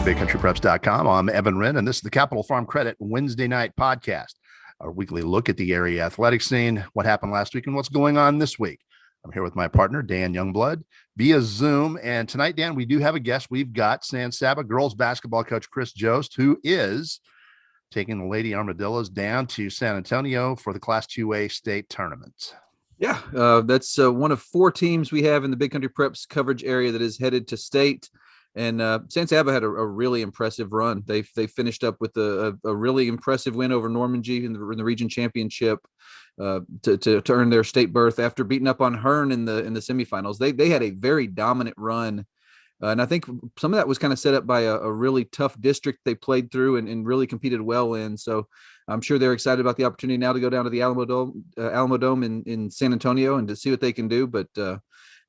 BigCountryPreps.com. I'm Evan Wren, and this is the Capital Farm Credit Wednesday night podcast, our weekly look at the area athletic scene, what happened last week, and what's going on this week. I'm here with my partner, Dan Youngblood, via Zoom. And tonight, Dan, we do have a guest. We've got Saba girls basketball coach Chris Jost, who is taking the Lady Armadillos down to San Antonio for the Class 2A state tournament. Yeah, that's one of four teams we have in the Big Country Preps coverage area that is headed to state. And Saba had a really impressive run. They finished up with a really impressive win over Normandy in the region championship to earn their state berth after beating up on Hearn in the semifinals. They had a very dominant run. And I think some of that was kind of set up by a really tough district they played through and really competed well in. So I'm sure they're excited about the opportunity now to go down to the Alamo Dome in San Antonio and to see what they can do. But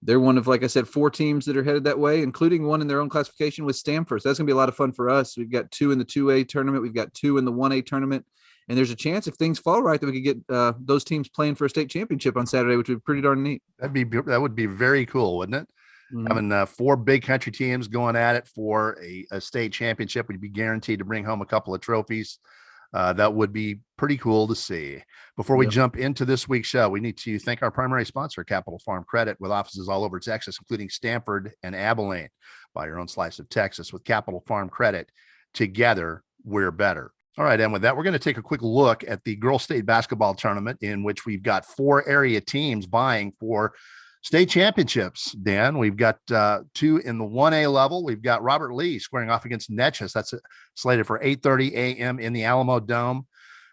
they're one of, like I said, four teams that are headed that way, including one in their own classification with Stamford. So that's going to be a lot of fun for us. We've got two in the 2A tournament. We've got two in the 1A tournament. And there's a chance, if things fall right, that we could get those teams playing for a state championship on Saturday, which would be pretty darn neat. That would be very cool, wouldn't it? Mm-hmm. Having four big country teams going at it for a state championship, we'd be guaranteed to bring home a couple of trophies. That would be pretty cool to see. Before we jump into this week's show, we need to thank our primary sponsor, Capital Farm Credit, with offices all over Texas, including Stamford and Abilene. Buy your own slice of Texas with Capital Farm Credit. Together, we're better. All right, and with that, we're going to take a quick look at the girls' state basketball tournament, in which we've got four area teams vying for state championships. Dan, we've got two in the 1A level. We've got Robert Lee squaring off against Neches. That's slated for 8:30 a.m. in the Alamo Dome.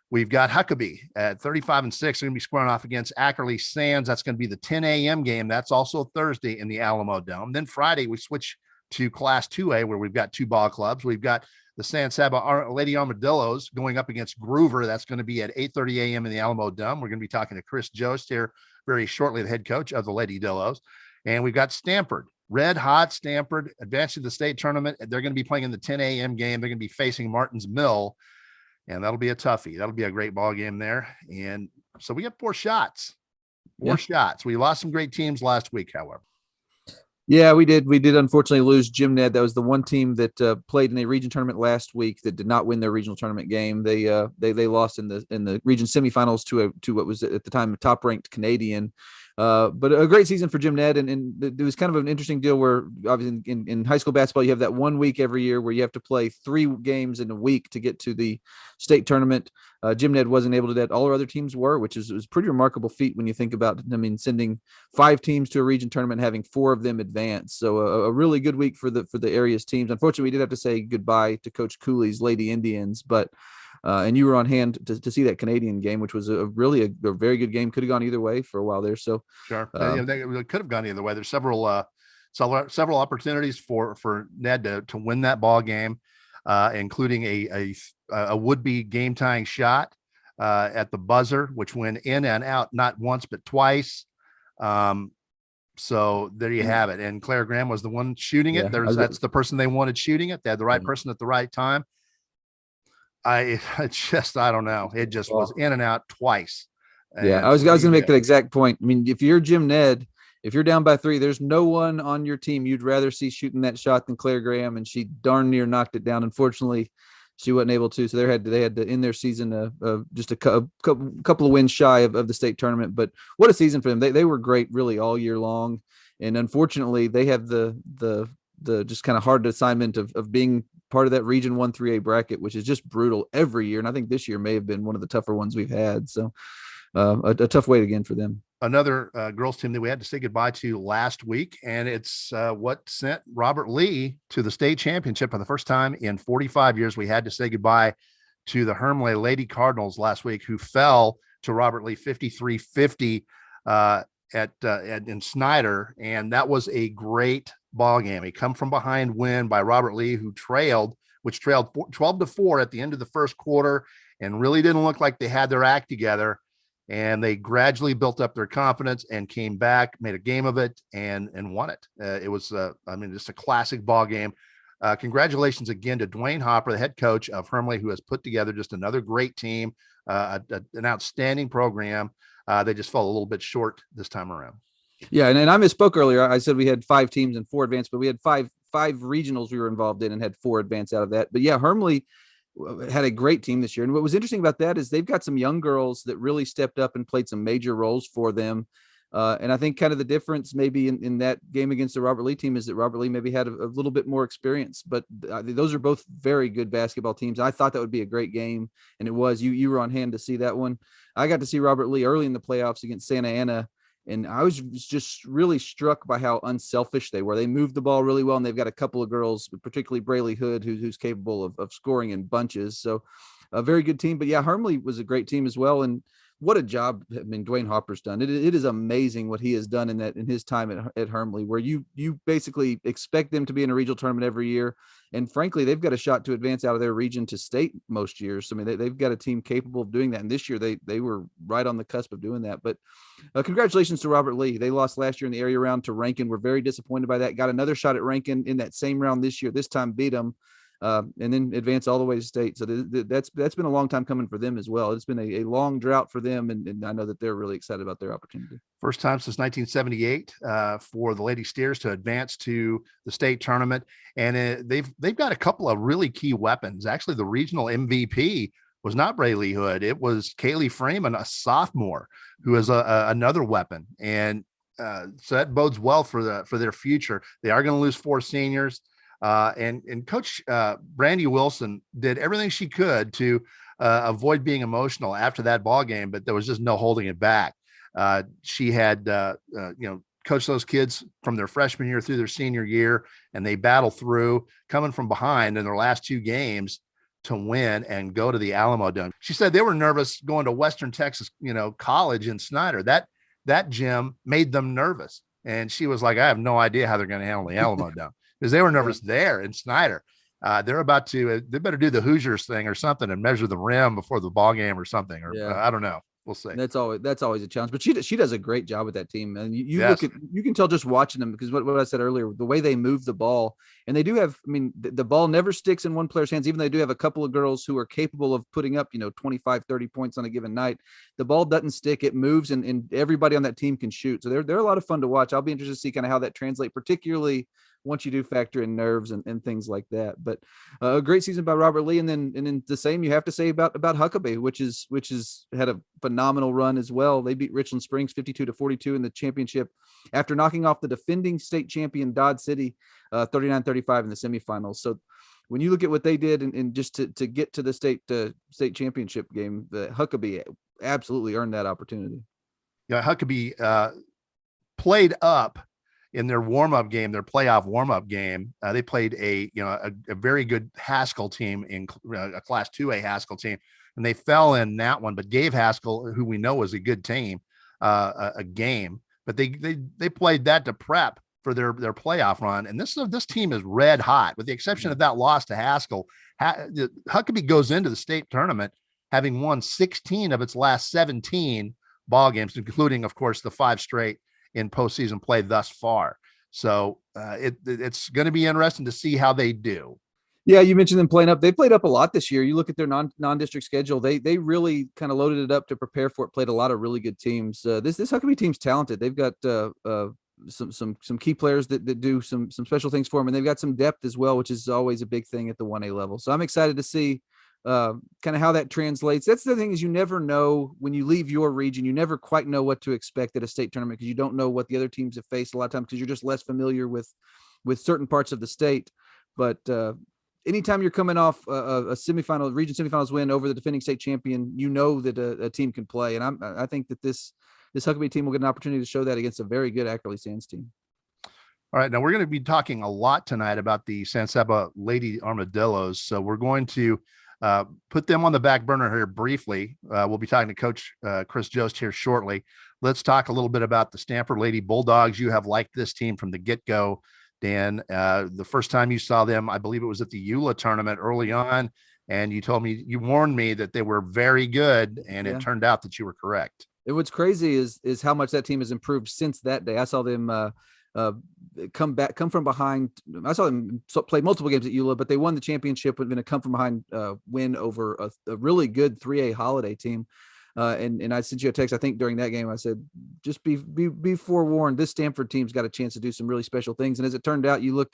We've got Huckabee at 35-6. They're going to be squaring off against Ackerley Sands. That's going to be the 10 a.m. game. That's also Thursday in the Alamo Dome. Then Friday, we switch to Class 2A, where we've got two ball clubs. We've got the Saba Lady Armadillos going up against Groover. That's going to be at 8:30 a.m. in the Alamo Dome. We're going to be talking to Chris Jost here very shortly, the head coach of the Lady Dillos. And we've got Stamford, red hot Stamford, advancing to the state tournament. They're going to be playing in the 10 a.m. game. They're going to be facing Martins Mill, and that'll be a toughie. That'll be a great ball game there. And so we got four shots. We lost some great teams last week, however. Yeah, we did. We did unfortunately lose Jim Ned. That was the one team that played in a region tournament last week that did not win their regional tournament game. They lost in the region semifinals to what was at the time a top ranked Canadian. But a great season for Jim Ned, and it was kind of an interesting deal where obviously in high school basketball you have that 1 week every year where you have to play 3 games in a week to get to the state tournament. Jim Ned wasn't able to do that. All our other teams were, which is a pretty remarkable feat when you think about it. I mean, sending 5 teams to a region tournament, having 4 of them advance. So a really good week for the area's teams. Unfortunately, we did have to say goodbye to Coach Cooley's Lady Indians, but and you were on hand to see that Canadian game, which was a very good game. Could have gone either way for a while there. So sure, they could have gone either way. There's several opportunities for Ned to win that ball game, including a would-be game-tying shot at the buzzer, which went in and out not once but twice. So there you have it. And Claire Graham was the one shooting it. That's the person they wanted shooting it. They had the right person at the right time. I don't know. It just was in and out twice. Yeah, I was going to make that exact point. I mean, if you're Jim Ned, if you're down by 3, there's no one on your team you'd rather see shooting that shot than Claire Graham, and she darn near knocked it down. Unfortunately, she wasn't able to. So they had to end their season just a couple of wins shy of the state tournament. But what a season for them! They were great really all year long, and unfortunately, they have the just kind of hard assignment of being part of that region 1 3A bracket, which is just brutal every year. And I think this year may have been one of the tougher ones we've had. So a tough wait again for them. Another girls team that we had to say goodbye to last week, and it's what sent Robert Lee to the state championship for the first time in 45 years. We had to say goodbye to the Hermleigh Lady Cardinals last week, who fell to Robert Lee 53-50 in Snyder, and that was a great ball game. A come from behind win by Robert Lee, who trailed 12-4 at the end of the first quarter, and really didn't look like they had their act together. And they gradually built up their confidence and came back, made a game of it, and won it. It was, just a classic ball game. Congratulations again to Dwayne Hopper, the head coach of Hermleigh, who has put together just another great team, an outstanding program. They just fell a little bit short this time around. Yeah, and I misspoke earlier. I said we had 5 teams and 4 advanced, but we had five 5 regionals we were involved in and had 4 advance out of that. But yeah, Hermley had a great team this year. And what was interesting about that is they've got some young girls that really stepped up and played some major roles for them. And I think kind of the difference maybe in that game against the Robert Lee team is that Robert Lee maybe had a little bit more experience, but those are both very good basketball teams. I thought that would be a great game, and it was. You were on hand to see that one. I got to see Robert Lee early in the playoffs against Santa Ana, and I was just really struck by how unselfish they were. They moved the ball really well, and they've got a couple of girls, particularly Braylee Hood, who's capable of scoring in bunches. So a very good team. But yeah, Hermley was a great team as well, and what a job Dwayne Hopper's done. It is amazing what he has done in his time at Hermley, where you basically expect them to be in a regional tournament every year. And frankly, they've got a shot to advance out of their region to state most years. I mean, they've got a team capable of doing that. And this year they were right on the cusp of doing that. But congratulations to Robert Lee. They lost last year in the area round to Rankin. We're very disappointed by that. Got another shot at Rankin in that same round this year, this time beat them. And then advance all the way to state. So that's been a long time coming for them as well. It's been a long drought for them, and I know that they're really excited about their opportunity. First time since 1978 for the Lady Steers to advance to the state tournament, and they've got a couple of really key weapons. Actually, the regional MVP was not Braylee Hood; it was Kaylee Freeman, a sophomore, who is another weapon, and so that bodes well for their future. They are going to lose 4 seniors. And Coach Brandy Wilson did everything she could to avoid being emotional after that ball game, but there was just no holding it back. She had coached those kids from their freshman year through their senior year, and they battle through, coming from behind in their last 2 games to win and go to the Alamo Dome. She said they were nervous going to Western Texas, college in Snyder. That gym made them nervous, and she was like, I have no idea how they're going to handle the Alamo Dome. Because they were nervous there in Snyder. They're about to, they better do the Hoosiers thing or something and measure the rim before the ball game or something. Or I don't know. We'll see. That's always a challenge, but she does a great job with that team. And you can tell just watching them, because what I said earlier, the way they move the ball, and they do have, the ball never sticks in one player's hands. Even though they do have a couple of girls who are capable of putting up, 25, 30 points on a given night. The ball doesn't stick, it moves, and everybody on that team can shoot. So they're a lot of fun to watch. I'll be interested to see kind of how that translates, particularly once you do factor in nerves and things like that. But a great season by Robert Lee. And then the same you have to say about Huckabee, which is had a phenomenal run as well. They beat Richland Springs 52-42 in the championship after knocking off the defending state champion Dodge City 39-35 in the semifinals. So when you look at what they did and just to get to the state championship game, the Huckabee absolutely earned that opportunity. Yeah, Huckabee played up in their warm-up game, their playoff warm-up game. They played a very good Haskell team, in a Class 2A Haskell team, and they fell in that one, but gave Haskell, who we know was a good team, a game. But they played that to prep for their playoff run. And this team is red hot, with the exception of that loss to Haskell. Huckabee goes into the state tournament having won 16 of its last 17 ball games, including, of course, the 5 straight in postseason play thus far. So it's going to be interesting to see how they do. Yeah, you mentioned them playing up. They played up a lot this year. You look at their non-district schedule. They really kind of loaded it up to prepare for it. Played a lot of really good teams. This Huckabee team's talented. They've got some key players that do some special things for them, and they've got some depth as well, which is always a big thing at the 1A level. So I'm excited to see kind of how that translates. That's the thing, is you never know when you leave your region. You never quite know what to expect at a state tournament, because you don't know what the other teams have faced a lot of times, because you're just less familiar with certain parts of the state. But anytime you're coming off a region semifinals win over the defending state champion, you know that a team can play. And I think that this Huckabee team will get an opportunity to show that against a very good Ackerley Sands team. All right, now we're going to be talking a lot tonight about the San Saba Lady Armadillos. So we're going to put them on the back burner here briefly. We'll be talking to Coach Chris Jost here shortly. Let's talk a little bit about the Stamford Lady Bulldogs. You have liked this team from the get-go, Dan. The first time you saw them, I believe it was at the EULA tournament early on, and you warned me that they were very good, and It turned out that you were correct. And what's crazy is how much that team has improved since that day. I saw them come from behind. I saw them play multiple games at EULA, but they won the championship with a come from behind win over a really good 3A Holiday team. And I sent you a text, I think during that game, I said, just be forewarned. This Stamford team's got a chance to do some really special things. And as it turned out, you look,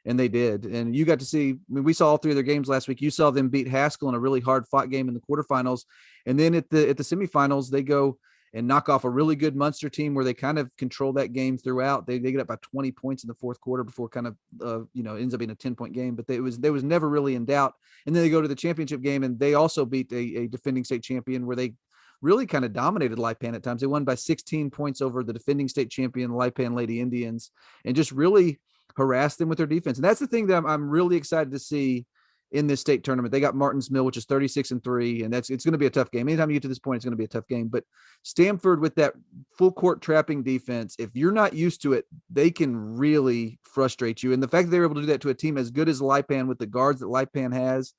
and they did. And you got to see, I mean, we saw all three of their games last week. You saw them beat Haskell in a really hard fought game in the quarterfinals. And then at the semifinals, they go and knock off a really good Munster team where they kind of control that game throughout. They get up by 20 points in the fourth quarter before kind of, ends up being a 10-point game, but there was never really in doubt. And then they go to the championship game and they also beat a defending state champion where they really kind of dominated Lipan at times. They won by 16 points over the defending state champion, Lipan Lady Indians, and just really harassed them with their defense. And that's the thing that I'm really excited to see in this state tournament. They got Martins Mill, which is 36-3, and it's going to be a tough game. Anytime you get to this point, it's going to be a tough game. But Stamford with that full court trapping defense, if you're not used to it, they can really frustrate you. And the fact that they're able to do that to a team as good as Lipan with the guards that Lipan has,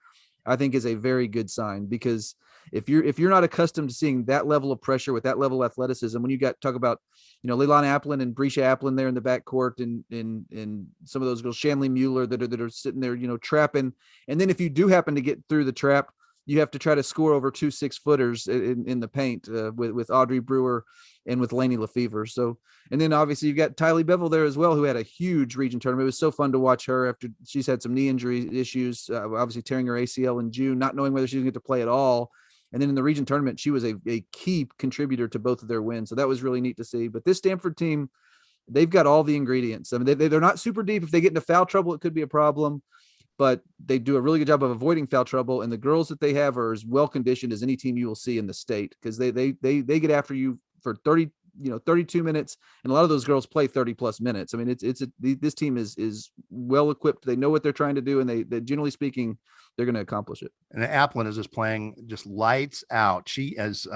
I think is a very good sign, because if you're not accustomed to seeing that level of pressure with that level of athleticism, when you talk about, Leilani Applin and Brescia Applin there in the backcourt and some of those girls, Shanley Mueller that are sitting there, trapping. And then if you do happen to get through the trap, you have to try to score over 2 6-footers in the paint with Audrey Brewer and with Lainey Lefevre. So, and then obviously you've got Tylee Bevel there as well, who had a huge region tournament. It was so fun to watch her after she's had some knee injury issues, obviously tearing her ACL in June, not knowing whether she was going to play at all. And then in the region tournament, she was a key contributor to both of their wins. So that was really neat to see. But this Stamford team, they've got all the ingredients. I mean, they're not super deep. If they get into foul trouble, it could be a problem, but they do a really good job of avoiding foul trouble. And the girls that they have are as well conditioned as any team you will see in the state, because they get after you for 32 minutes. And a lot of those girls play 30 plus minutes. I mean, this team is well equipped. They know what they're trying to do. And they generally speaking, they're going to accomplish it. And Applin is just playing just lights out. She is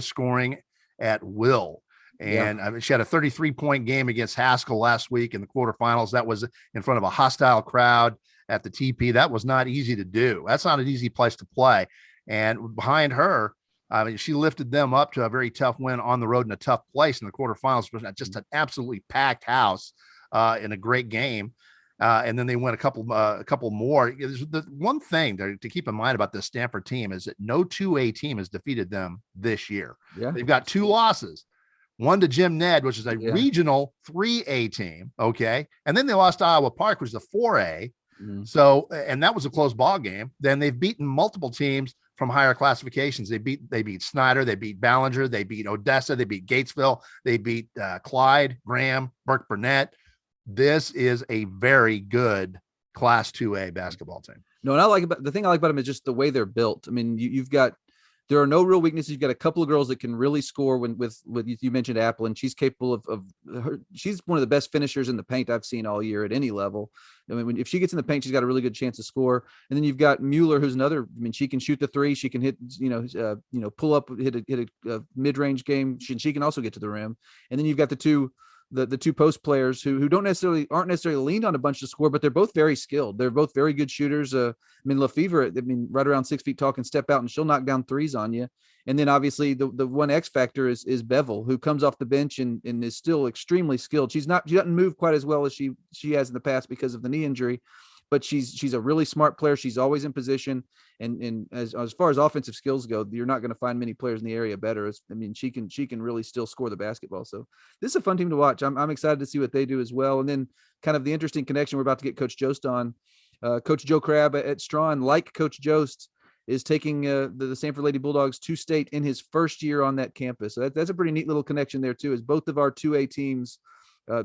scoring at will. And I mean, she had a 33-point game against Haskell last week in the quarterfinals. That was in front of a hostile crowd at the TP. That was not easy to do. That's not an easy place to play. And behind her, I mean, she lifted them up to a very tough win on the road in a tough place in the quarterfinals. It was just an absolutely packed house in a great game. And then they win a couple more. The one thing to keep in mind about this Stamford team is that no 2A team has defeated them this year. Yeah. They've got 2 losses, one to Jim Ned, which is a regional 3A team. Okay. And then they lost to Iowa Park, which is a 4A. Mm-hmm. So, and that was a close ball game. Then they've beaten multiple teams from higher classifications. They beat Snyder, they beat Ballinger, they beat Odessa, they beat Gatesville, they beat Clyde, Graham, Burke Burnett. This is a very good Class 2A basketball team. No, and the thing I like about them is just the way they're built. I mean, there are no real weaknesses. You've got a couple of girls that can really score with you mentioned Applin. She's capable of she's one of the best finishers in the paint I've seen all year at any level. I mean, if she gets in the paint, she's got a really good chance to score. And then you've got Mueller, who's another. I mean, she can shoot the three. She can hit, pull up, hit a mid-range game. She can also get to the rim. And then you've got the two post players who aren't necessarily leaned on a bunch to score, but they're both very skilled. They're both very good shooters. I mean, Lefevre, right around 6 feet tall, can step out and she'll knock down threes on you. And then obviously the one X factor is Bevel, who comes off the bench and is still extremely skilled. She doesn't move quite as well as she has in the past because of the knee injury, but she's a really smart player. She's always in position. And as far as offensive skills go, you're not going to find many players in the area better. I mean, she can really still score the basketball. So this is a fun team to watch. I'm excited to see what they do as well. And then kind of the interesting connection we're about to get Coach Jost on. Coach Joe Crabb at Strawn, like Coach Jost, is taking the Stamford Lady Bulldogs to state in his first year on that campus. So that's a pretty neat little connection there too, as both of our 2A teams,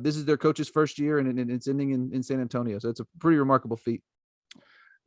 this is their coach's first year and it's ending in San Antonio. So it's a pretty remarkable feat.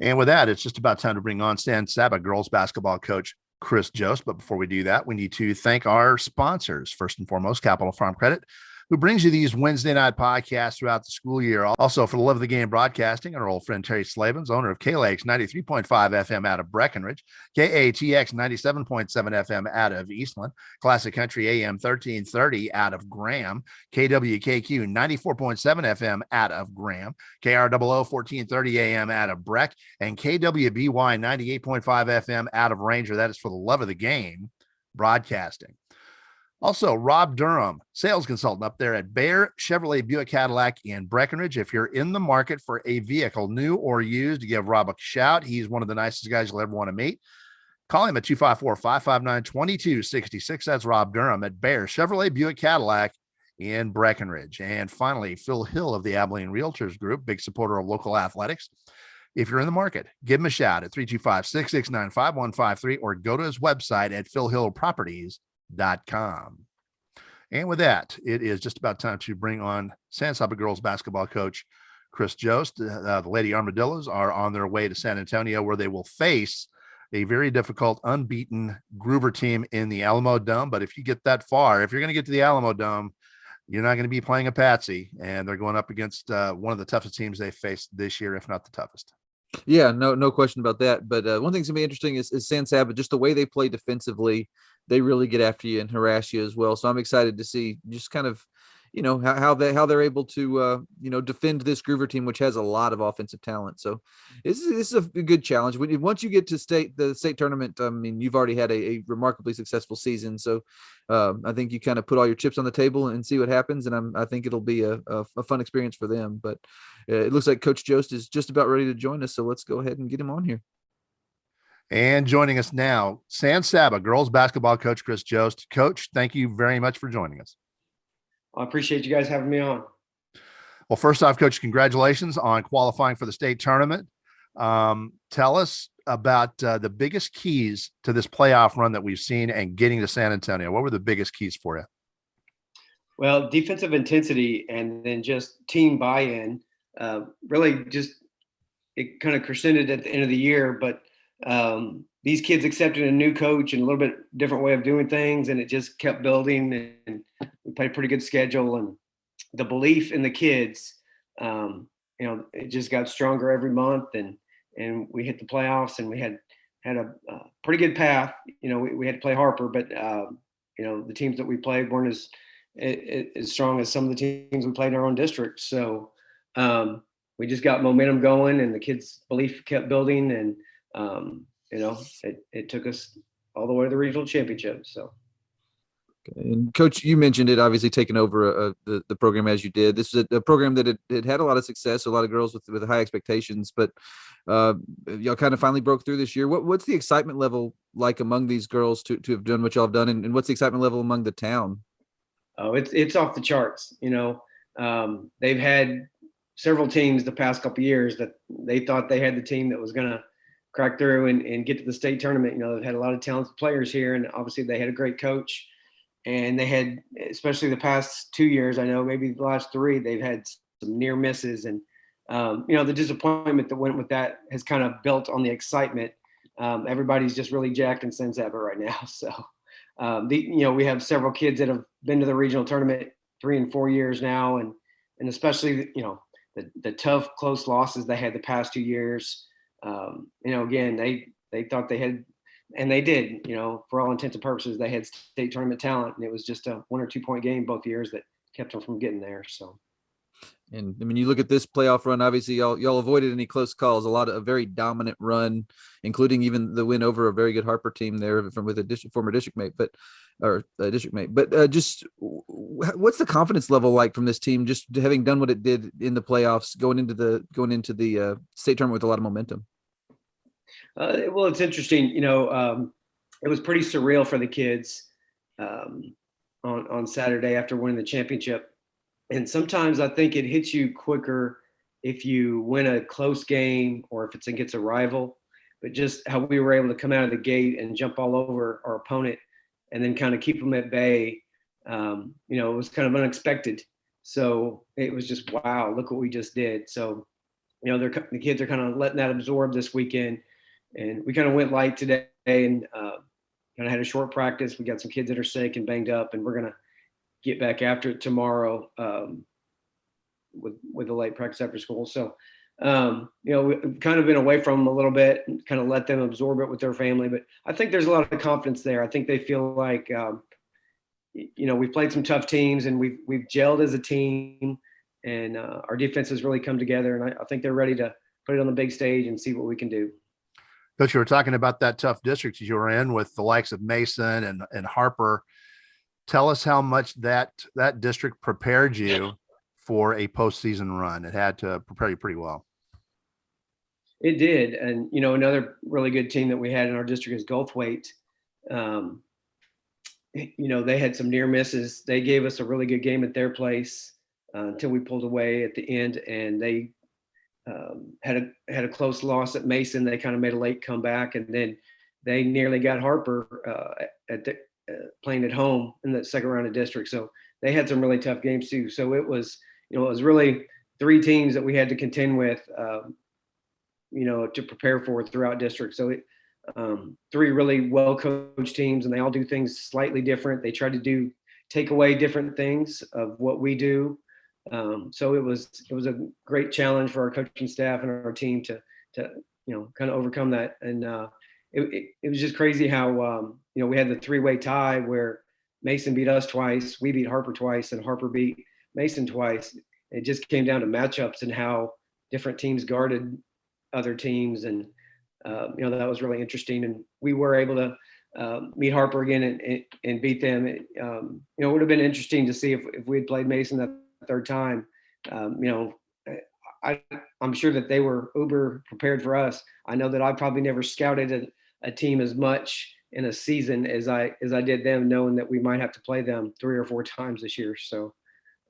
And with that, it's just about time to bring on Saba girls basketball coach Chris Jost. But before we do that, we need to thank our sponsors. First and foremost, Capital Farm Credit, who brings you these Wednesday night podcasts throughout the school year. Also, for the love of the game broadcasting, our old friend Terry Slavens, owner of KLAX 93.5 FM out of Breckenridge, KATX 97.7 FM out of Eastland, Classic Country AM 1330 out of Graham, KWKQ 94.7 FM out of Graham, KROO 1430 AM out of Breck, and KWBY 98.5 FM out of Ranger. That is for the love of the game broadcasting. Also, Rob Durham, sales consultant up there at Bear Chevrolet Buick Cadillac in Breckenridge. If you're in the market for a vehicle, new or used, give Rob a shout. He's one of the nicest guys you'll ever want to meet. Call him at 254-559-2266. That's Rob Durham at Bear Chevrolet Buick Cadillac in Breckenridge. And finally, Phil Hill of the Abilene Realtors Group, big supporter of local athletics. If you're in the market, give him a shout at 325-669-5153 or go to his website at philhillproperties.com. And with that, it is just about time to bring on Saba girls basketball coach Chris Jost. The Lady Armadillos are on their way to San Antonio, where they will face a very difficult, unbeaten Groover team in the Alamo Dome. But if you get that far, if you're going to get to the Alamo Dome, you're not going to be playing a patsy, and they're going up against one of the toughest teams they faced this year, if not the toughest. Yeah, no question about that. But one thing's gonna be interesting is Saba, just the way they play defensively, they really get after you and harass you as well. So I'm excited to see just kind of, how they're able to defend this Groover team, which has a lot of offensive talent. So this is a good challenge. Once you get to the state tournament, I mean, you've already had a remarkably successful season. So I think you kind of put all your chips on the table and see what happens. And I think it'll be a fun experience for them. But it looks like Coach Jost is just about ready to join us. So let's go ahead and get him on here. And joining us now, Saba girls basketball coach Chris Jost. Coach, thank you very much for joining us. I appreciate you guys having me on. Well, first off, Coach, congratulations on qualifying for the state tournament. Tell us about the biggest keys to this playoff run that we've seen and getting to San Antonio. What were the biggest keys for you? Well, defensive intensity and then just team buy-in. Really just it kind of crescended at the end of the year, but these kids accepted a new coach and a little bit different way of doing things, and it just kept building, and we played a pretty good schedule, and the belief in the kids, it just got stronger every month, and we hit the playoffs, and we had a pretty good path. We had to play Harper, but the teams that we played weren't as strong as some of the teams we played in our own district. So we just got momentum going, and the kids' belief kept building, and it took us all the way to the regional championship. So. And Coach, you mentioned it, obviously taking over the program as you did. This is a program that it had a lot of success, a lot of girls with high expectations, but y'all kind of finally broke through this year. What's the excitement level like among these girls to have done what y'all have done, and what's the excitement level among the town? Oh, it's off the charts. They've had several teams the past couple of years that they thought they had the team that was going to crack through and get to the state tournament. They've had a lot of talented players here, and obviously they had a great coach. And they had, especially the past 2 years, I know maybe the last 3, they've had some near misses. And, the disappointment that went with that has kind of built on the excitement. Everybody's just really jacked in Saba right now. So, we have several kids that have been to the regional tournament 3 and 4 years now. And especially, the tough, close losses they had the past 2 years. Again, they thought they had, and they did, for all intents and purposes, they had state tournament talent, and it was just a 1 or 2 point game both years that kept them from getting there. So, and I mean, you look at this playoff run, obviously y'all avoided any close calls, a very dominant run, including even the win over a very good Harper team there with a former district mate, but just what's the confidence level like from this team, just having done what it did in the playoffs, going into the state tournament with a lot of momentum? Well, it's interesting. It was pretty surreal for the kids on Saturday after winning the championship. And sometimes I think it hits you quicker if you win a close game or if it's against a rival. But just how we were able to come out of the gate and jump all over our opponent and then kind of keep them at bay, it was kind of unexpected. So it was just, wow, look what we just did. So, the kids are kind of letting that absorb this weekend. And we kind of went light today and kind of had a short practice. We got some kids that are sick and banged up, and we're going to get back after it tomorrow with a late practice after school. So, we've kind of been away from them a little bit and kind of let them absorb it with their family. But I think there's a lot of confidence there. I think they feel like, we've played some tough teams, and we've gelled as a team, and our defense has really come together. And I think they're ready to put it on the big stage and see what we can do. Coach, you were talking about that tough district you were in with the likes of Mason and Harper. Tell us how much that district prepared you for a postseason run. It had to prepare you pretty well. It did. And, another really good team that we had in our district is Gulfweight. They had some near misses. They gave us a really good game at their place until we pulled away at the end, and they had a close loss at Mason. They kind of made a late comeback, and then they nearly got Harper playing at home in the second round of district. So they had some really tough games too. So it was really three teams that we had to contend with, to prepare for throughout district. So three really well-coached teams, and they all do things slightly different. They try to take away different things of what we do. So it was a great challenge for our coaching staff and our team to kind of overcome that. And it was just crazy how we had the three-way tie where Mason beat us twice, we beat Harper twice, and Harper beat Mason twice. It just came down to matchups and how different teams guarded other teams, and that was really interesting. And we were able to meet Harper again and beat them. It would have been interesting to see if we had played Mason that third time. I'm sure that they were uber prepared for us. I know that I probably never scouted a team as much in a season as I did them, knowing that we might have to play them 3 or 4 times this year. So,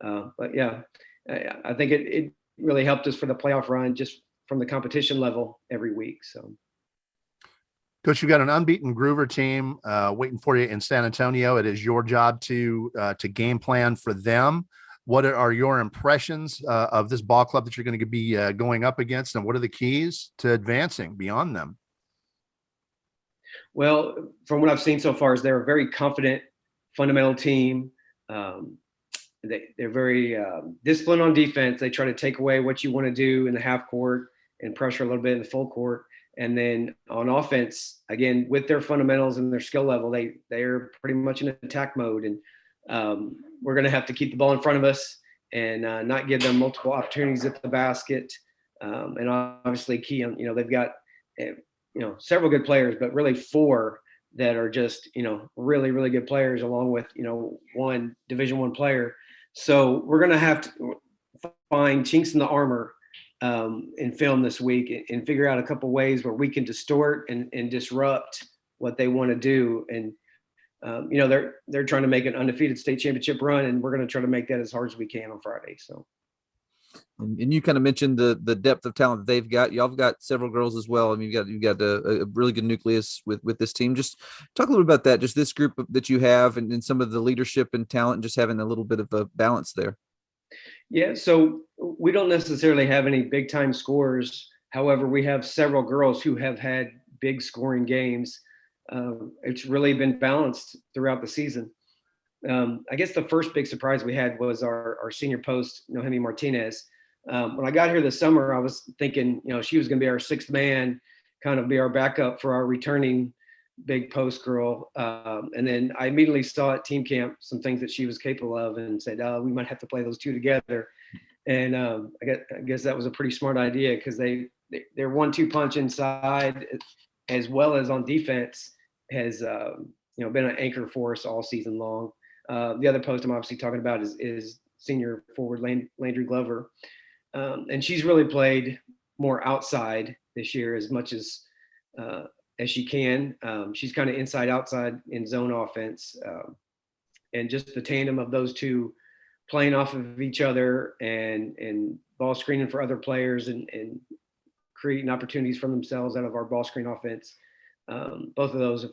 but yeah, I think it really helped us for the playoff run just from the competition level every week. So, Coach, you've got an unbeaten Groover team waiting for you in San Antonio. It is your job to game plan for them. What are your impressions of this ball club that you're going to be going up against, and what are the keys to advancing beyond them? Well, from what I've seen so far, is they're a very confident, fundamental team. They're very disciplined on defense. They try to take away what you want to do in the half court and pressure a little bit in the full court. And then on offense, again, with their fundamentals and their skill level, they are pretty much in attack mode. And we're going to have to keep the ball in front of us and not give them multiple opportunities at the basket. And obviously, Keon, they've got several good players, but really 4 that are just really, really good players, along with one Division I player. So we're going to have to find chinks in the armor in film this week and figure out a couple ways where we can distort and disrupt what they want to do. And they're trying to make an undefeated state championship run, and we're going to try to make that as hard as we can on Friday. So. And you kind of mentioned the depth of talent that they've got. Y'all have got several girls as well. I mean, you've got a really good nucleus with this team. Just talk a little about that, just this group that you have, and some of the leadership and talent, and just having a little bit of a balance there. Yeah, so we don't necessarily have any big time scorers. However, we have several girls who have had big scoring games. It's really been balanced throughout the season. I guess the first big surprise we had was our senior post, Nohemi Martinez. When I got here this summer, I was thinking, she was going to be our 6th man, kind of be our backup for our returning big post girl. And then I immediately saw at team camp some things that she was capable of, and said, we might have to play those 2 together. And I guess that was a pretty smart idea, because their 1-2 punch inside as well as on defense has been an anchor for us all season long. The other post I'm obviously talking about is senior forward Landry Glover. And she's really played more outside this year as much as she can. She's kind of inside outside in zone offense. And just the tandem of those 2 playing off of each other and ball screening for other players and creating opportunities for themselves out of our ball screen offense. Both of those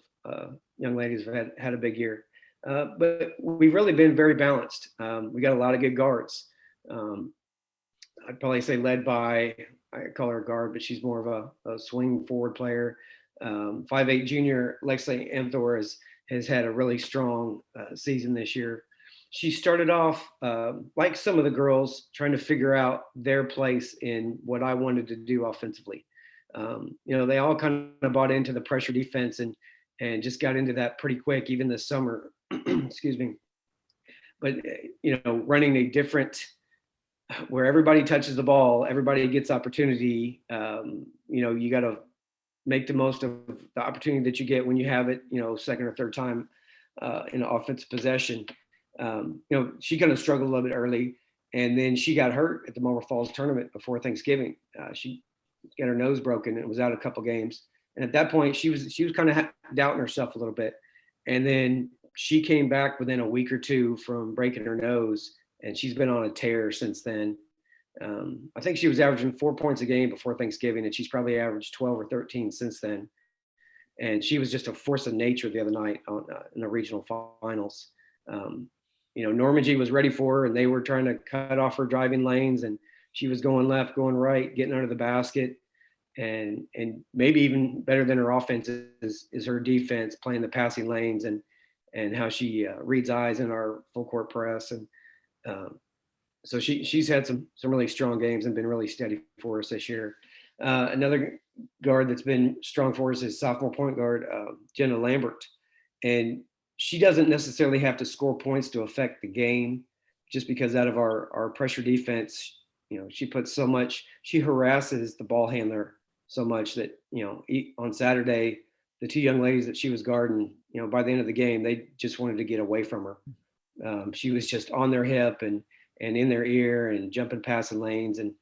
young ladies have had a big year. But we've really been very balanced. We got a lot of good guards. I'd probably say led by, I call her a guard, but she's more of a swing forward player. 5'8" junior Lexley Amthor has had a really strong season this year. She started off like some of the girls, trying to figure out their place in what I wanted to do offensively. They all kind of bought into the pressure defense and just got into that pretty quick, even this summer. Excuse me. But running a different, where everybody touches the ball, everybody gets opportunity. You got to make the most of the opportunity that you get when you have it, second or third time in an offensive possession. She kind of struggled a little bit early, and then she got hurt at the Marble Falls tournament before Thanksgiving. She got her nose broken and was out a couple games. And at that point, she was kind of doubting herself a little bit. And then she came back within a week or two from breaking her nose, and she's been on a tear since then. I think she was averaging 4 points a game before Thanksgiving, and she's probably averaged 12 or 13 since then. And she was just a force of nature the other night in the regional finals. Normandy was ready for her, and they were trying to cut off her driving lanes, and she was going left, going right, getting under the basket. And maybe even better than her offense is her defense, playing the passing lanes and how she reads eyes in our full court press. And so she's had some really strong games and been really steady for us this year. Another guard that's been strong for us is sophomore point guard Jenna Lambert, and she doesn't necessarily have to score points to affect the game, just because out of our pressure defense, she harasses the ball handler so much that on Saturday, the two young ladies that she was guarding, by the end of the game, they just wanted to get away from her. She was just on their hip and in their ear and jumping passing lanes, and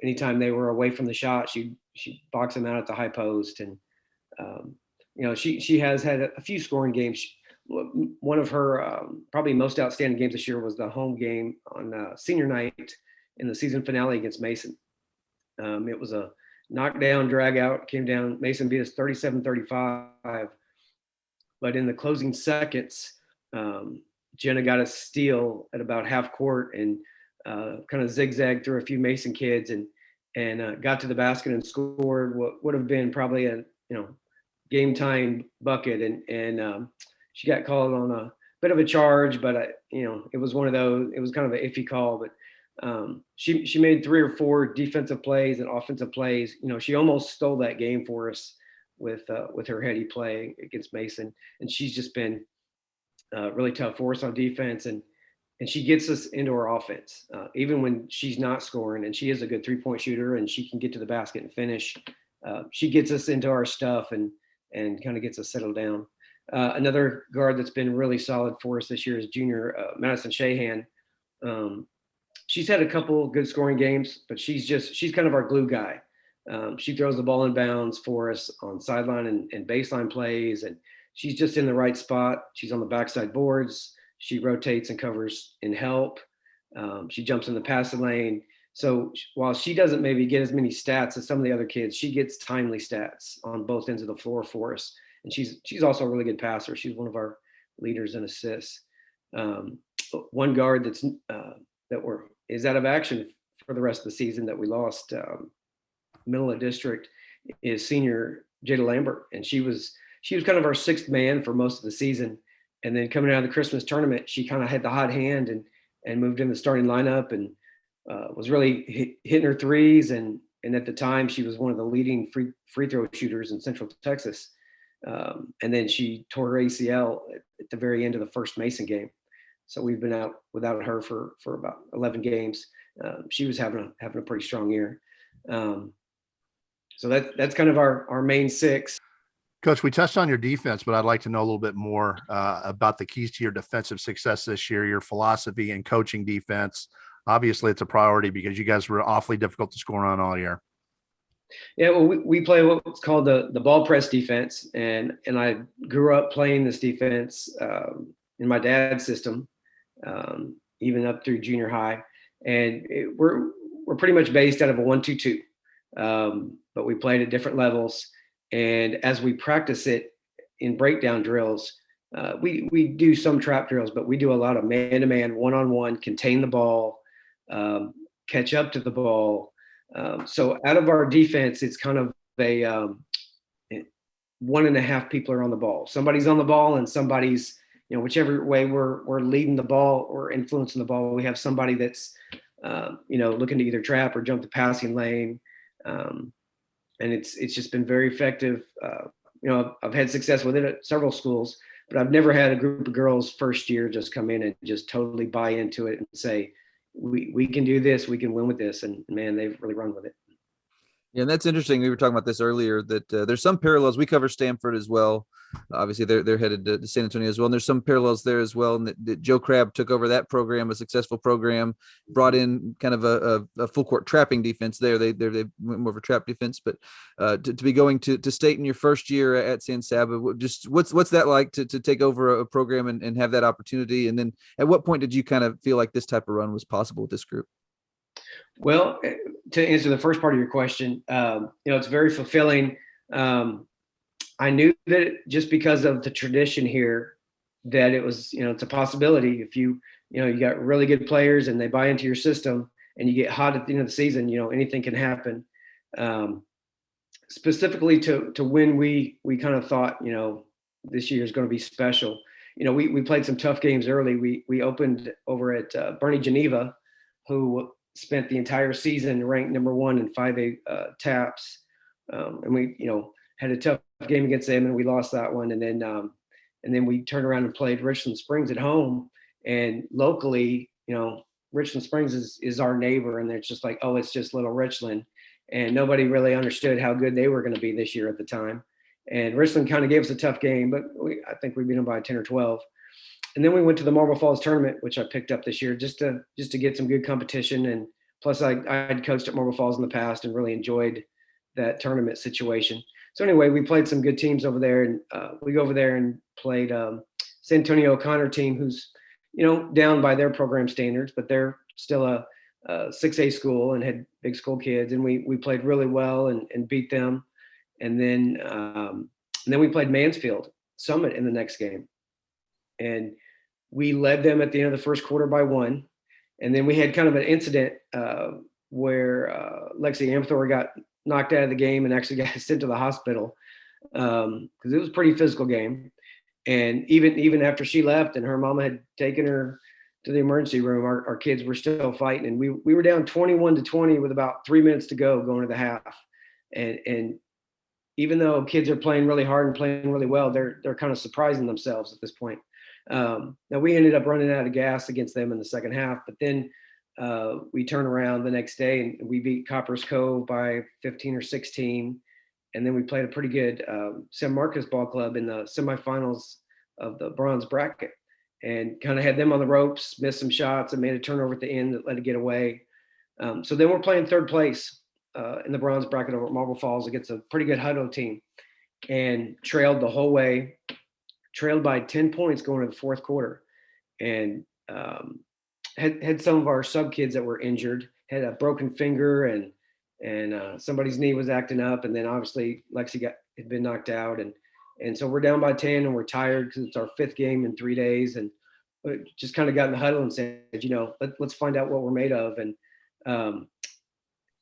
anytime they were away from the shot, she'd box them out at the high post. And she has had a few scoring games. One of her probably most outstanding games this year was the home game on senior night in the season finale against Mason. It was a knockdown, drag out, came down. Mason beat us 37-35. But in the closing seconds, Jenna got a steal at about half court and kind of zigzagged through a few Mason kids and got to the basket and scored what would have been probably a game time bucket. And she got called on a bit of a charge, but it was one of those. It was kind of an iffy call, but she made 3 or 4 defensive plays and offensive plays. She almost stole that game for us with her heady play against Mason, and she's just been really tough for us on defense, and she gets us into our offense even when she's not scoring. And she is a good 3-point shooter, and she can get to the basket and finish. She gets us into our stuff and kind of gets us settled down. Another guard that's been really solid for us this year is junior Madison Shahan. She's had a couple good scoring games, but she's kind of our glue guy. She throws the ball in bounds for us on sideline and baseline plays, and she's just in the right spot. She's on the backside boards. She rotates and covers in help. She jumps in the passing lane. So while she doesn't maybe get as many stats as some of the other kids, she gets timely stats on both ends of the floor for us. And she's also a really good passer. She's one of our leaders in assists. One guard is out of action for the rest of the season that we lost, middle of district, is senior Jada Lambert, and she was kind of our 6th man for most of the season. And then coming out of the Christmas tournament, she kind of had the hot hand and moved in the starting lineup and was really hitting her threes. And at the time, she was one of the leading free throw shooters in Central Texas. And then she tore her ACL at the very end of the first Mason game. So we've been out without her for about 11 games. She was having a pretty strong year. So that's kind of our main 6. Coach, we touched on your defense, but I'd like to know a little bit more about the keys to your defensive success this year, your philosophy and coaching defense. Obviously, it's a priority because you guys were awfully difficult to score on all year. Yeah, well, we play what's called the ball press defense, and I grew up playing this defense in my dad's system, even up through junior high, and we're pretty much based out of a 1-2-2, but we played at different levels. And as we practice it in breakdown drills, we do some trap drills, but we do a lot of man-to-man, one-on-one, contain the ball, catch up to the ball. So out of our defense, it's kind of a 1.5 people are on the ball. Somebody's on the ball, and somebody's, whichever way we're leading the ball or influencing the ball, we have somebody that's, looking to either trap or jump the passing lane. And it's just been very effective. I've had success with it at several schools, but I've never had a group of girls first year just come in and just totally buy into it and say, we can do this, we can win with this. And man, they've really run with it. Yeah, and that's interesting. We were talking about this earlier that there's some parallels. We cover Stamford as well. Obviously, they're headed to San Antonio as well, and there's some parallels there as well. And that Joe Crabb took over that program, a successful program, brought in kind of a full court trapping defense there. They went more of a trap defense, but to be going to state in your first year at San Saba, just what's that like to take over a program and have that opportunity? And then at what point did you kind of feel like this type of run was possible with this group? Well, to answer the first part of your question, it's very fulfilling. I knew that just because of the tradition here, that it was, it's a possibility. If you got really good players and they buy into your system and you get hot at the end of the season, anything can happen. Specifically to when we kind of thought, this year is going to be special. We played some tough games early. We opened over at Bernie Geneva, who spent the entire season ranked number 1 in 5A taps. And we, had a tough game against them and we lost that one. And then we turned around and played Richland Springs at home. And locally, Richland Springs is our neighbor. And they're just like, oh, it's just little Richland. And nobody really understood how good they were going to be this year at the time. And Richland kind of gave us a tough game, but I think we beat them by 10 or 12. And then we went to the Marble Falls tournament, which I picked up this year just to get some good competition. And plus I had coached at Marble Falls in the past and really enjoyed that tournament situation. So anyway, we played some good teams over there, and we go over there and played San Antonio O'Connor team, who's, down by their program standards, but they're still a 6A school and had big school kids. And we played really well and beat them. And then we played Mansfield Summit in the next game. And we led them at the end of the first quarter by 1. And then we had kind of an incident where Lexi Amthor got knocked out of the game and actually got sent to the hospital because it was a pretty physical game. And even after she left and her mama had taken her to the emergency room, our kids were still fighting. And we were down 21-20 with about 3 minutes to go going to the half. And even though kids are playing really hard and playing really well, they're kind of surprising themselves at this point. Now we ended up running out of gas against them in the second half, but then we turned around the next day and we beat Coppers Cove by 15 or 16. And then we played a pretty good San Marcos ball club in the semifinals of the bronze bracket and kind of had them on the ropes, missed some shots and made a turnover at the end that let it get away. So then we're playing third place in the bronze bracket over at Marble Falls against a pretty good Hutto team and trailed the whole way, trailed by 10 points going to the fourth quarter. And had some of our sub kids that were injured, had a broken finger and somebody's knee was acting up. And then obviously Lexi had been knocked out. And so we're down by 10 and we're tired because it's our 5th game in 3 days. And just kind of got in the huddle and said, let's find out what we're made of. And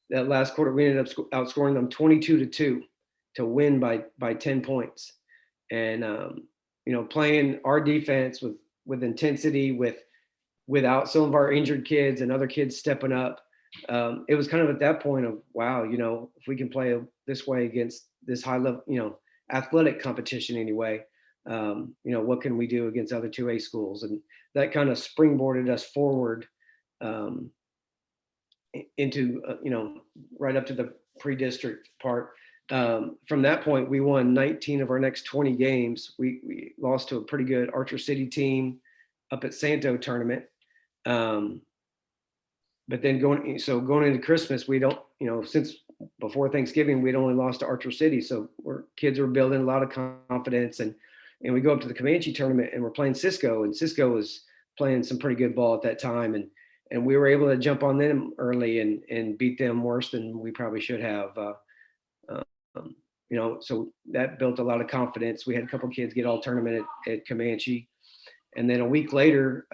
that last quarter, we ended up outscoring them 22-2 to win by 10 points. And, playing our defense with intensity, without some of our injured kids and other kids stepping up. It was kind of at that point of, wow, if we can play this way against this high level, athletic competition anyway, what can we do against other 2A schools? And that kind of springboarded us forward into, right up to the pre-district part. From that point, we won 19 of our next 20 games. We lost to a pretty good Archer City team up at Santo tournament. But then going into Christmas, we don't, since before Thanksgiving, we'd only lost to Archer City. So kids were building a lot of confidence and we go up to the Comanche tournament and we're playing Cisco, and Cisco was playing some pretty good ball at that time. And we were able to jump on them early and beat them worse than we probably should have. So that built a lot of confidence. We had a couple kids get all tournament at Comanche. And then a week later,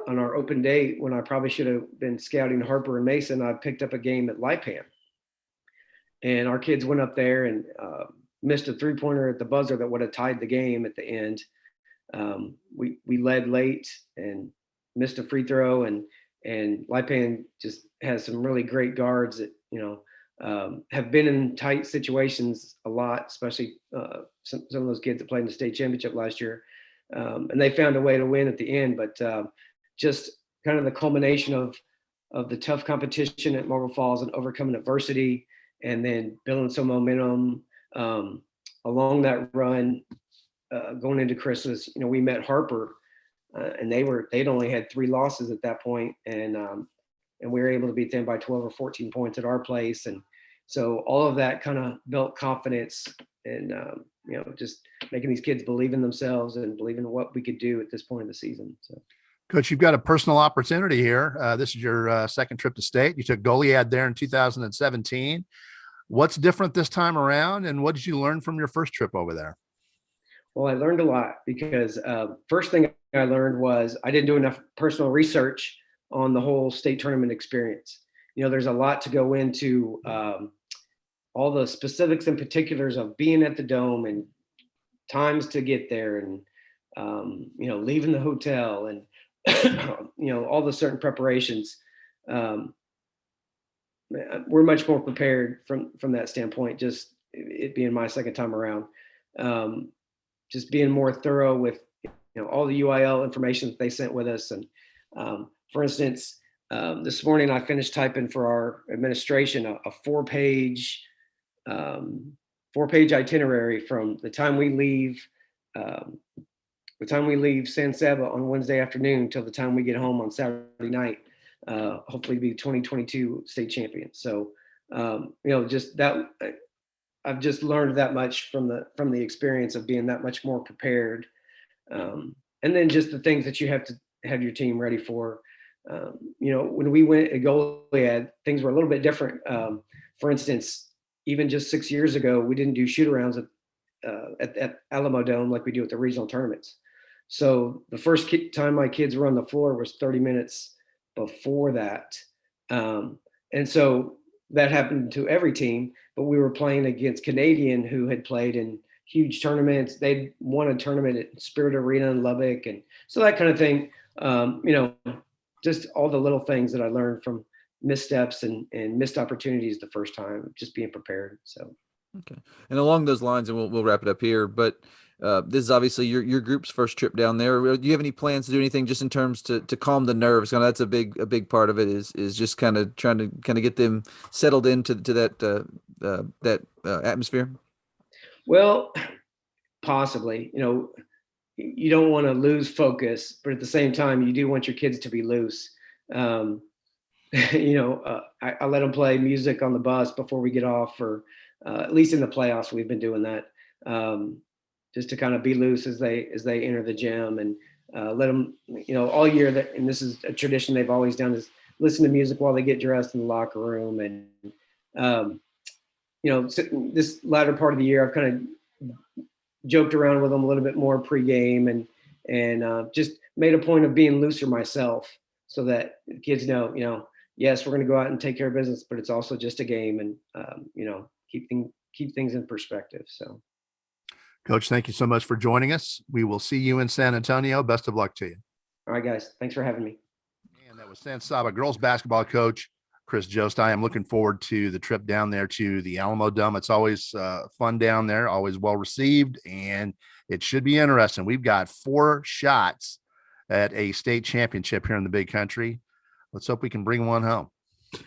on our open day, when I probably should have been scouting Harper and Mason, I picked up a game at Lipan. And our kids went up there and missed a 3-pointer at the buzzer that would have tied the game at the end. We led late and missed a free throw, and Lipan just has some really great guards that, have been in tight situations a lot, especially some of those kids that played in the state championship last year. And they found a way to win at the end, but just kind of the culmination of the tough competition at Marble Falls and overcoming adversity and then building some momentum along that run. Going into Christmas, we met Harper, and they'd only had 3 losses at that point, and we were able to beat them by 12 or 14 points at our place, and so all of that kind of built confidence, and just making these kids believe in themselves and believe in what we could do at this point of the season. So, Coach, you've got a personal opportunity here. This is your second trip to state. You took Goliad there in 2017. What's different this time around, and what did you learn from your first trip over there? Well, I learned a lot because first thing I learned was I didn't do enough personal research on the whole state tournament experience. There's a lot to go into all the specifics and particulars of being at the Dome and times to get there, and leaving the hotel, and all the certain preparations. We're much more prepared from that standpoint, just it being my second time around. Just being more thorough with all the UIL information that they sent with us. And for instance, this morning I finished typing for our administration a 4-page itinerary from the time we leave San Saba on Wednesday afternoon till the time we get home on Saturday night, hopefully be 2022 state champions. So just that, I've just learned that much from the experience of being that much more prepared. And then just the things that you have to have your team ready for. When we went at Goliad, things were a little bit different. For instance, even just 6 years ago, we didn't do shoot-arounds at Alamo Dome like we do at the regional tournaments. So the first time my kids were on the floor was 30 minutes before that. And so that happened to every team, but we were playing against Canadian who had played in huge tournaments. They'd won a tournament at Spirit Arena in Lubbock. And so that kind of thing, just all the little things that I learned from missteps and missed opportunities the first time, just being prepared. So. Okay. And along those lines, and we'll wrap it up here, but this is obviously your group's first trip down there. Do you have any plans to do anything just in terms to calm the nerves? Kind of that's a big part of it is just kind of trying to kind of get them settled into that atmosphere. Well, possibly. You don't want to lose focus, but at the same time, you do want your kids to be loose. I let them play music on the bus before we get off, or at least in the playoffs, we've been doing that. Just to kind of be loose as they enter the gym, and let them, all year and this is a tradition they've always done, is listen to music while they get dressed in the locker room. And, this latter part of the year, I've kind of joked around with them a little bit more pregame, and just made a point of being looser myself so that the kids know, yes, we're going to go out and take care of business, but it's also just a game, and, keep things in perspective. So. Coach, thank you so much for joining us. We will see you in San Antonio. Best of luck to you. All right, guys. Thanks for having me. And that was San Saba girls basketball coach Chris Jost. I am looking forward to the trip down there to the Alamo Dome. It's always fun down there, always well received, and it should be interesting. We've got 4 shots at a state championship here in the Big Country. Let's hope we can bring one home.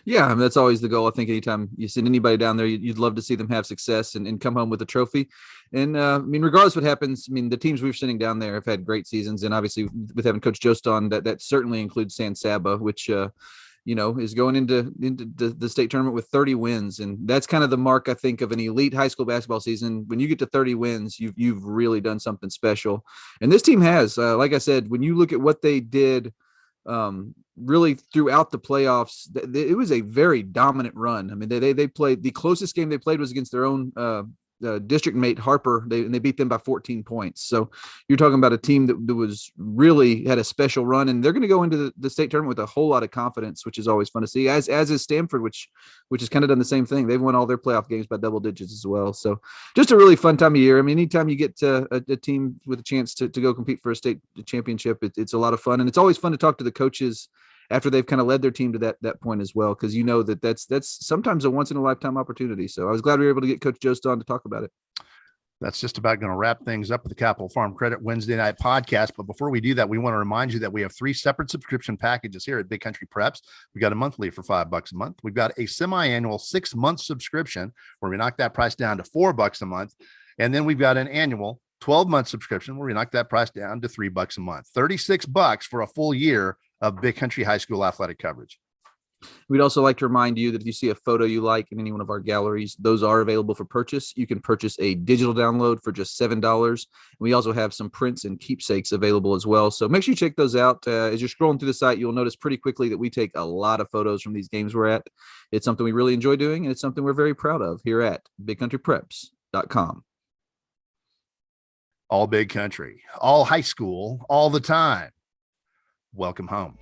Yeah, I mean, that's always the goal. I think anytime you send anybody down there, you'd love to see them have success and come home with a trophy. And regardless what happens, the teams we're sending down there have had great seasons. And obviously with having Coach Jost on, that certainly includes San Saba, which, is going into the state tournament with 30 wins. And that's kind of the mark, I think, of an elite high school basketball season. When you get to 30 wins, you've really done something special. And this team has, like I said, when you look at what they did, really throughout the playoffs, it was a very dominant run. I mean, they played, the closest game they played was against their own district mate Harper. They beat them by 14 points. So you're talking about a team that was really had a special run, and they're going to go into the state tournament with a whole lot of confidence, which is always fun to see, as is Stamford, which has kind of done the same thing. They've won all their playoff games by double digits as well. So just a really fun time of year. I mean, anytime you get a team with a chance to go compete for a state championship, it's a lot of fun. And it's always fun to talk to the coaches after they've kind of led their team to that point as well, because that's sometimes a once in a lifetime opportunity. So I was glad we were able to get Coach Jost on to talk about it. That's just about going to wrap things up with the Capital Farm Credit Wednesday night podcast. But before we do that, we want to remind you that we have 3 separate subscription packages here at Big Country Preps. We've got a monthly for $5 a month. We've got a semi-annual 6-month subscription where we knock that price down to $4 a month. And then we've got an annual 12-month subscription where we knock that price down to $3 a month. $36 for a full year of Big Country High School athletic coverage. We'd also like to remind you that if you see a photo you like in any one of our galleries, those are available for purchase. You can purchase a digital download for just $7. We also have some prints and keepsakes available as well. So make sure you check those out. As you're scrolling through the site, you'll notice pretty quickly that we take a lot of photos from these games we're at. It's something we really enjoy doing, and it's something we're very proud of here at bigcountrypreps.com. All Big Country, all high school, all the time. Welcome home.